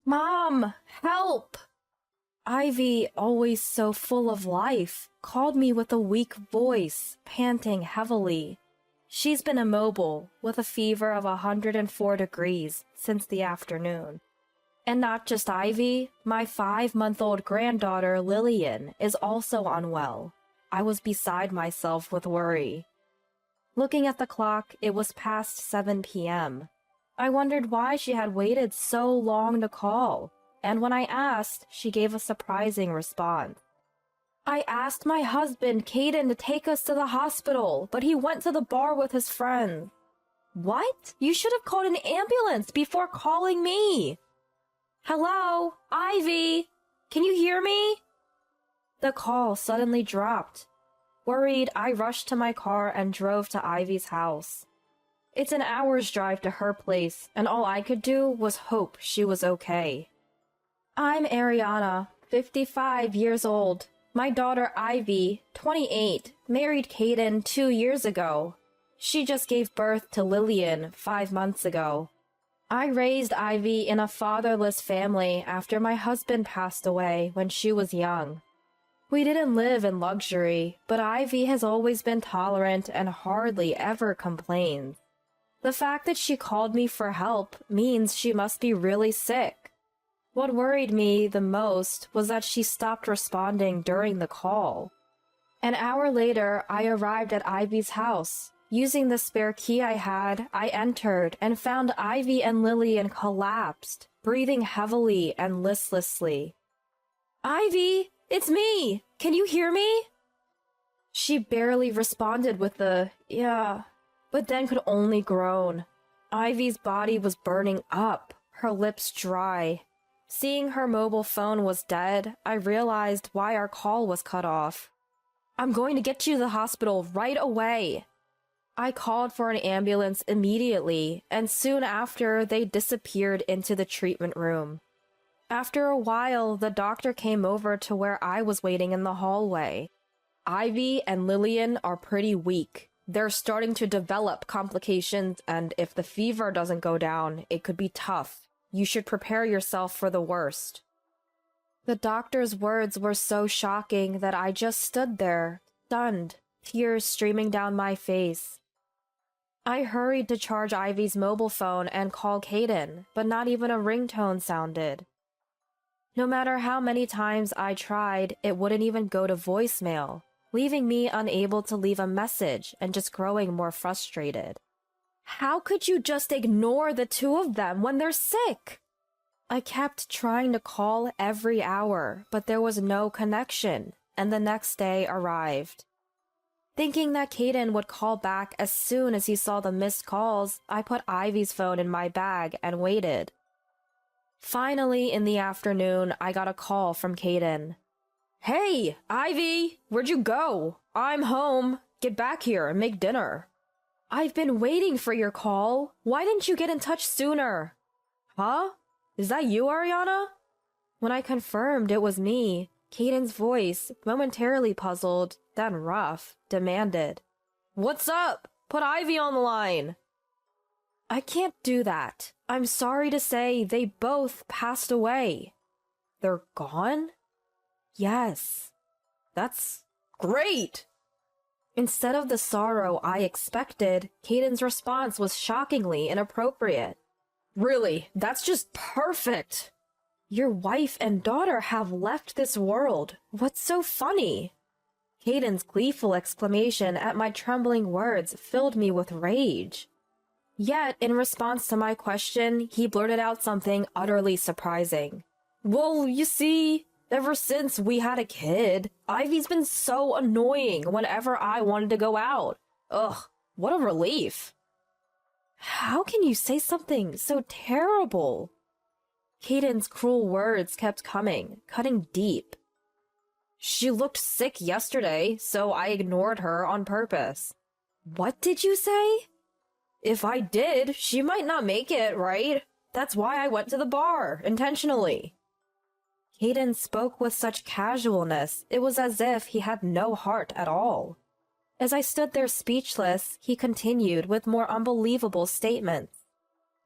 Mom, help! Ivy, always so full of life, called me with a weak voice, panting heavily. She's been immobile, with a fever of 104 degrees, since the afternoon. And not just Ivy, my 5-month-old granddaughter Lillian is also unwell. I was beside myself with worry. Looking at the clock, it was past 7 p.m. I wondered why she had waited so long to call, and when I asked, she gave a surprising response. I asked my husband, Caden, to take us to the hospital, but he went to the bar with his friends. What? You should have called an ambulance before calling me. Hello? Ivy? Can you hear me? The call suddenly dropped. Worried, I rushed to my car and drove to Ivy's house. It's an hour's drive to her place, and all I could do was hope she was okay. I'm Ariana, 55 years old. My daughter Ivy, 28, married Caden 2 years ago. She just gave birth to Lillian 5 months ago. I raised Ivy in a fatherless family after my husband passed away when she was young. We didn't live in luxury, but Ivy has always been tolerant and hardly ever complains. The fact that she called me for help means she must be really sick. What worried me the most was that she stopped responding during the call. An hour later, I arrived at Ivy's house. Using the spare key I had, I entered and found Ivy and Lillian collapsed, breathing heavily and listlessly. Ivy, it's me! Can you hear me? She barely responded with the, yeah, but then could only groan. Ivy's body was burning up, her lips dry. Seeing her mobile phone was dead, I realized why our call was cut off. I'm going to get you to the hospital right away. I called for an ambulance immediately, and soon after, they disappeared into the treatment room. After a while, the doctor came over to where I was waiting in the hallway. Ivy and Lillian are pretty weak. They're starting to develop complications, and if the fever doesn't go down, it could be tough. You should prepare yourself for the worst. The doctor's words were so shocking that I just stood there, stunned, tears streaming down my face. I hurried to charge Ivy's mobile phone and call Caden, but not even a ringtone sounded. No matter how many times I tried, it wouldn't even go to voicemail, leaving me unable to leave a message and just growing more frustrated. How could you just ignore the two of them when they're sick? I kept trying to call every hour, but there was no connection, and the next day arrived. Thinking that Caden would call back as soon as he saw the missed calls, I put Ivy's phone in my bag and waited. Finally, in the afternoon, I got a call from Caden. Hey, Ivy! Where'd you go? I'm home. Get back here and make dinner. I've been waiting for your call. Why didn't you get in touch sooner? Huh? Is that you, Ariana? When I confirmed it was me, Caden's voice, momentarily puzzled, then rough, demanded, What's up? Put Ivy on the line. I can't do that. I'm sorry to say they both passed away. They're gone? Yes. That's great! Instead of the sorrow I expected, Caden's response was shockingly inappropriate. Really, that's just perfect! Your wife and daughter have left this world. What's so funny? Caden's gleeful exclamation at my trembling words filled me with rage. Yet, in response to my question, he blurted out something utterly surprising. Well, you see, ever since we had a kid, Ivy's been so annoying whenever I wanted to go out. Ugh, what a relief. How can you say something so terrible? Caden's cruel words kept coming, cutting deep. She looked sick yesterday, so I ignored her on purpose. What did you say? If I did, she might not make it, right? That's why I went to the bar, intentionally. Caden spoke with such casualness, it was as if he had no heart at all. As I stood there speechless, he continued with more unbelievable statements.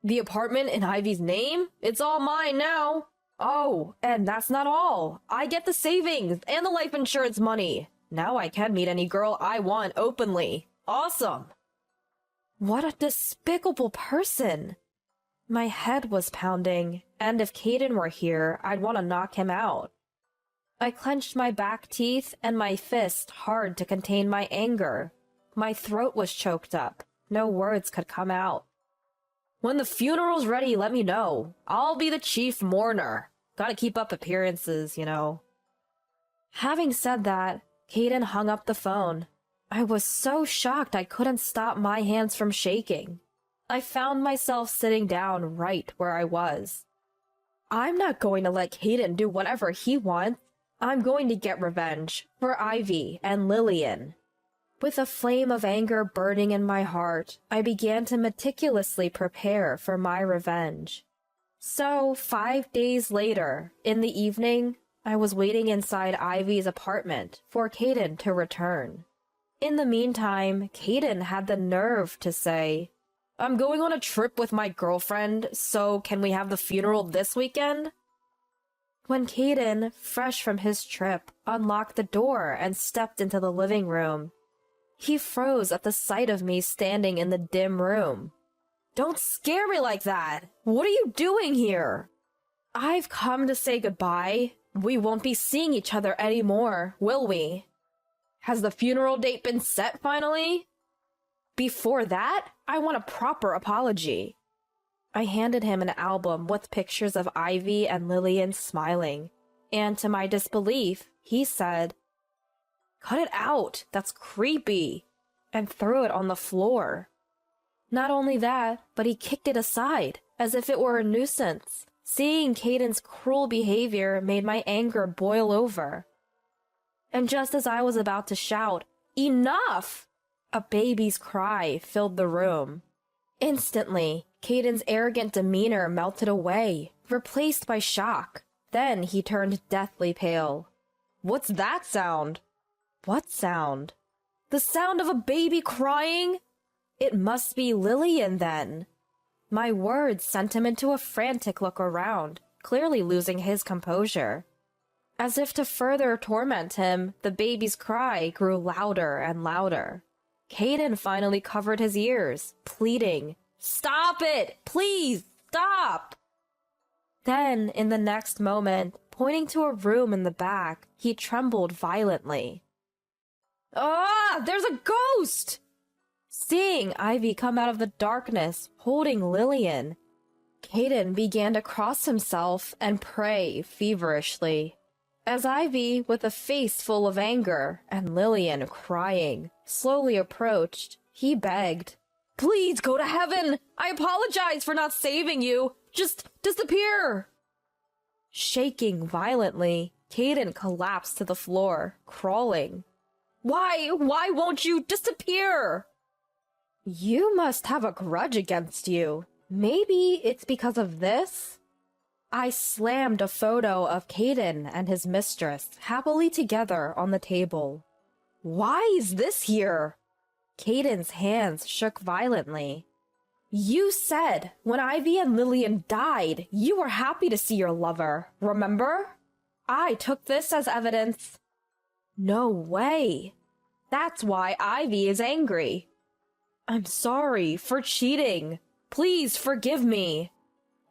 The apartment in Ivy's name? It's all mine now. Oh, and that's not all. I get the savings and the life insurance money. Now I can meet any girl I want openly. Awesome. What a despicable person. My head was pounding, and if Caden were here, I'd want to knock him out. I clenched my back teeth and my fist hard to contain my anger. My throat was choked up. No words could come out. When the funeral's ready, let me know. I'll be the chief mourner. Gotta keep up appearances, you know. Having said that, Caden hung up the phone. I was so shocked I couldn't stop my hands from shaking. I found myself sitting down right where I was. I'm not going to let Caden do whatever he wants. I'm going to get revenge for Ivy and Lillian. With a flame of anger burning in my heart, I began to meticulously prepare for my revenge. So, 5 days later, in the evening, I was waiting inside Ivy's apartment for Caden to return. In the meantime, Caden had the nerve to say, "I'm going on a trip with my girlfriend, so can we have the funeral this weekend?" When Caden, fresh from his trip, unlocked the door and stepped into the living room, he froze at the sight of me standing in the dim room. "Don't scare me like that! What are you doing here?" "I've come to say goodbye. We won't be seeing each other anymore, will we?" "Has the funeral date been set finally?" "Before that, I want a proper apology." I handed him an album with pictures of Ivy and Lillian smiling, and to my disbelief, he said, "Cut it out, that's creepy," and threw it on the floor. Not only that, but he kicked it aside, as if it were a nuisance. Seeing Caden's cruel behavior made my anger boil over. And just as I was about to shout, "Enough!" a baby's cry filled the room. Instantly, Caden's arrogant demeanor melted away, replaced by shock. Then he turned deathly pale. "What's that sound?" "What sound?" "The sound of a baby crying?" "It must be Lillian, then." My words sent him into a frantic look around, clearly losing his composure. As if to further torment him, the baby's cry grew louder and louder. Caden finally covered his ears, pleading, "Stop it! Please, stop!" Then, in the next moment, pointing to a room in the back, he trembled violently. "Ah! There's a ghost!" Seeing Ivy come out of the darkness, holding Lillian, Caden began to cross himself and pray feverishly. As Ivy, with a face full of anger, and Lillian crying, slowly approached, he begged, "Please go to heaven! I apologize for not saving you! Just disappear!" Shaking violently, Caden collapsed to the floor, crawling. Why won't you disappear?" "You must have a grudge against you. Maybe it's because of this?" I slammed a photo of Caden and his mistress happily together on the table. "Why is this here?" Caden's hands shook violently. "You said when Ivy and Lillian died, you were happy to see your lover, remember? I took this as evidence." "No way. That's why Ivy is angry." "I'm sorry for cheating. Please forgive me."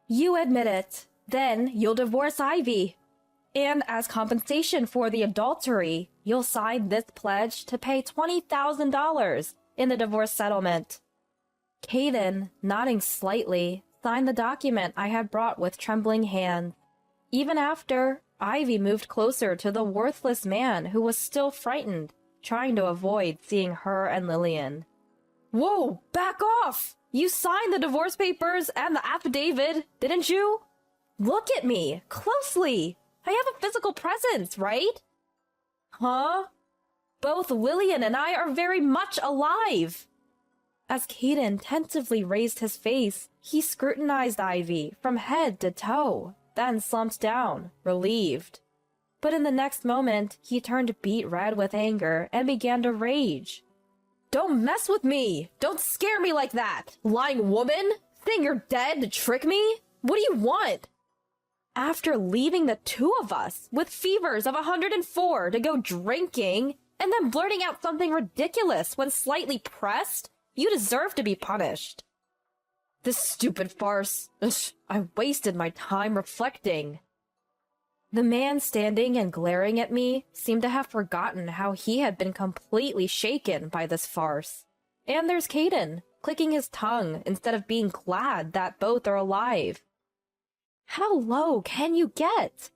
"You admit it. Then you'll divorce Ivy. And as compensation for the adultery, you'll sign this pledge to pay $20,000 in the divorce settlement." Caden, nodding slightly, signed the document I had brought with trembling hands. Even after, Ivy moved closer to the worthless man who was still frightened, trying to avoid seeing her and Lillian. "Whoa, back off! You signed the divorce papers and the affidavit, didn't you? Look at me, closely! I have a physical presence, right?" "Huh? Both Lillian and I are very much alive." As Caden tentatively raised his face, he scrutinized Ivy from head to toe, then slumped down, relieved. But in the next moment, he turned beet red with anger and began to rage. "Don't mess with me! Don't scare me like that, lying woman! Saying you're dead to trick me? What do you want? After leaving the two of us with fevers of 104 to go drinking, and then blurting out something ridiculous when slightly pressed, you deserve to be punished. This stupid farce. Ugh, I wasted my time reflecting. The man standing and glaring at me seemed to have forgotten how he had been completely shaken by this farce. And there's Caden, clicking his tongue instead of being glad that both are alive. How low can you get?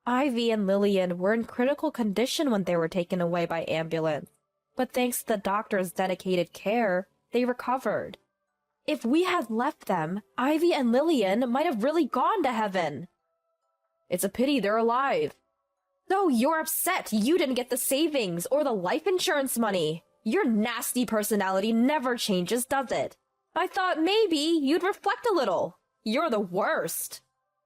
Ivy and Lillian were in critical condition when they were taken away by ambulance, but thanks to the doctor's dedicated care, they recovered. If we had left them, Ivy and Lillian might have really gone to heaven. It's a pity they're alive. So you're upset you didn't get the savings or the life insurance money. Your nasty personality never changes, does it? I thought maybe you'd reflect a little. You're the worst.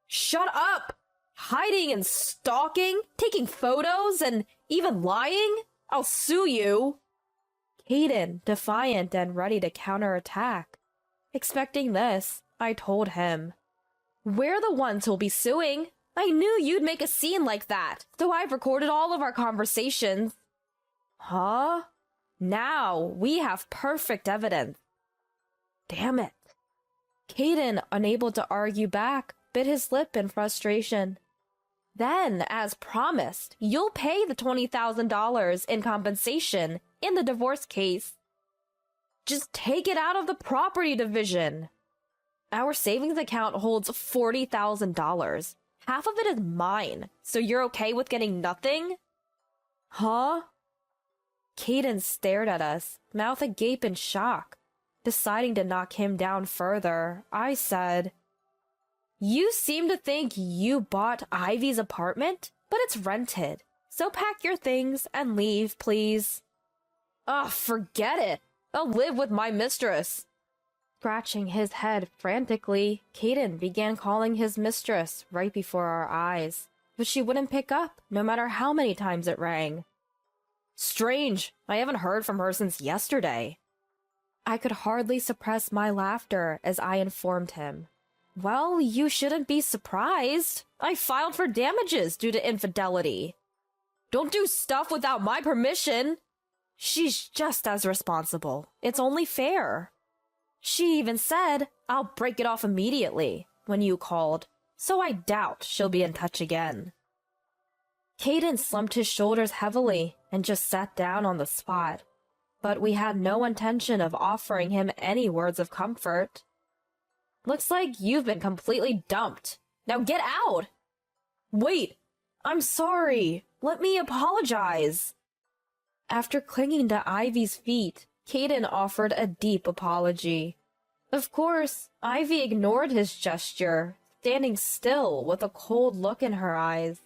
Shut up! Hiding and stalking, taking photos, and even lying? I'll sue you. Caden, defiant and ready to counterattack. Expecting this, I told him. We're the ones who'll be suing. I knew you'd make a scene like that, so I've recorded all of our conversations. Huh? Now we have perfect evidence. Damn it. Caden, unable to argue back, bit his lip in frustration. Then, as promised, you'll pay the $20,000 in compensation in the divorce case. Just take it out of the property division. Our savings account holds $40,000. Half of it is mine, so you're okay with getting nothing? Huh? Caden stared at us, mouth agape in shock. Deciding to knock him down further, I said, You seem to think you bought Ivy's apartment, but it's rented. So pack your things and leave, please. Ugh, forget it. I'll live with my mistress. Scratching his head frantically, Caden began calling his mistress right before our eyes, but she wouldn't pick up, no matter how many times it rang. Strange, I haven't heard from her since yesterday. I could hardly suppress my laughter as I informed him. Well, you shouldn't be surprised. I filed for damages due to infidelity. Don't do stuff without my permission. She's just as responsible. It's only fair. She even said, I'll break it off immediately, when you called, so I doubt she'll be in touch again. Caden slumped his shoulders heavily and just sat down on the spot, but we had no intention of offering him any words of comfort. Looks like you've been completely dumped. Now get out! Wait! I'm sorry! Let me apologize! After clinging to Ivy's feet, Caden offered a deep apology. Of course, Ivy ignored his gesture, standing still with a cold look in her eyes.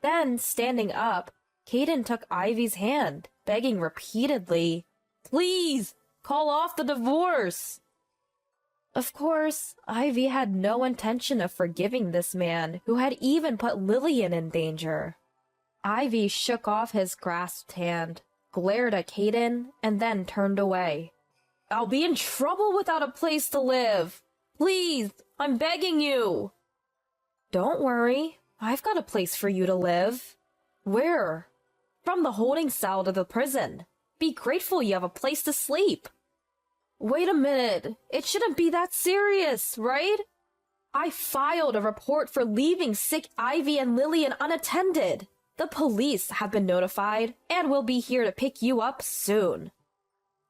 Then, standing up, Caden took Ivy's hand, begging repeatedly, Please, call off the divorce! Of course, Ivy had no intention of forgiving this man who had even put Lillian in danger. Ivy shook off his grasped hand, glared at Caden, and then turned away. I'll be in trouble without a place to live. Please, I'm begging you. Don't worry, I've got a place for you to live. Where? From the holding cell to the prison. Be grateful you have a place to sleep. Wait a minute, it shouldn't be that serious, right? I filed a report for leaving sick Ivy and Lillian unattended. The police have been notified and will be here to pick you up soon.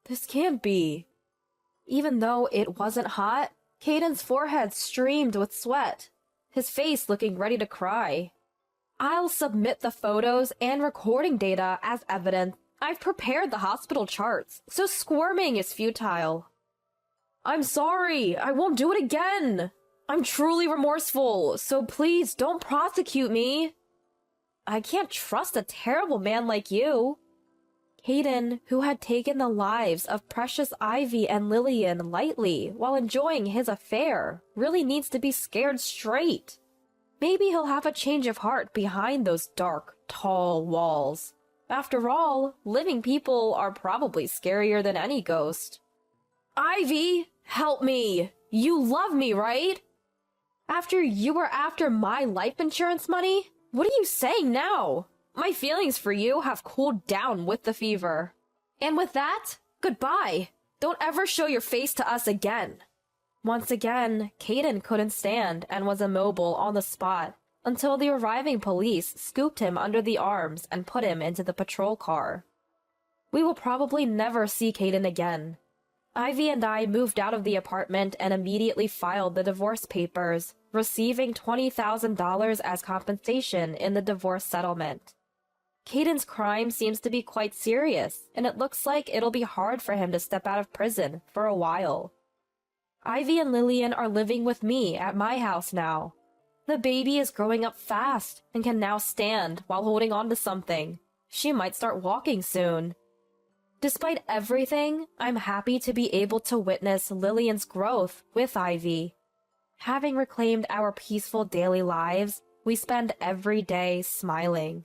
This can't be. Even though it wasn't hot, Caden's forehead streamed with sweat, his face looking ready to cry. I'll submit the photos and recording data as evidence. I've prepared the hospital charts, so squirming is futile. I'm sorry, I won't do it again. I'm truly remorseful, so please don't prosecute me. I can't trust a terrible man like you. Caden, who had taken the lives of precious Ivy and Lillian lightly while enjoying his affair, really needs to be scared straight. Maybe he'll have a change of heart behind those dark, tall walls. After all, living people are probably scarier than any ghost. Ivy, help me! You love me, right? After you were after my life insurance money? What are you saying now? My feelings for you have cooled down with the fever. And with that, goodbye. Don't ever show your face to us again. Once again, Caden couldn't stand and was immobile on the spot until the arriving police scooped him under the arms and put him into the patrol car. We will probably never see Caden again. Ivy and I moved out of the apartment and immediately filed the divorce papers, receiving $20,000 as compensation in the divorce settlement. Caden's crime seems to be quite serious, and it looks like it'll be hard for him to step out of prison for a while. Ivy and Lillian are living with me at my house now. The baby is growing up fast and can now stand while holding on to something. She might start walking soon. Despite everything, I'm happy to be able to witness Lillian's growth with Ivy. Having reclaimed our peaceful daily lives, we spend every day smiling.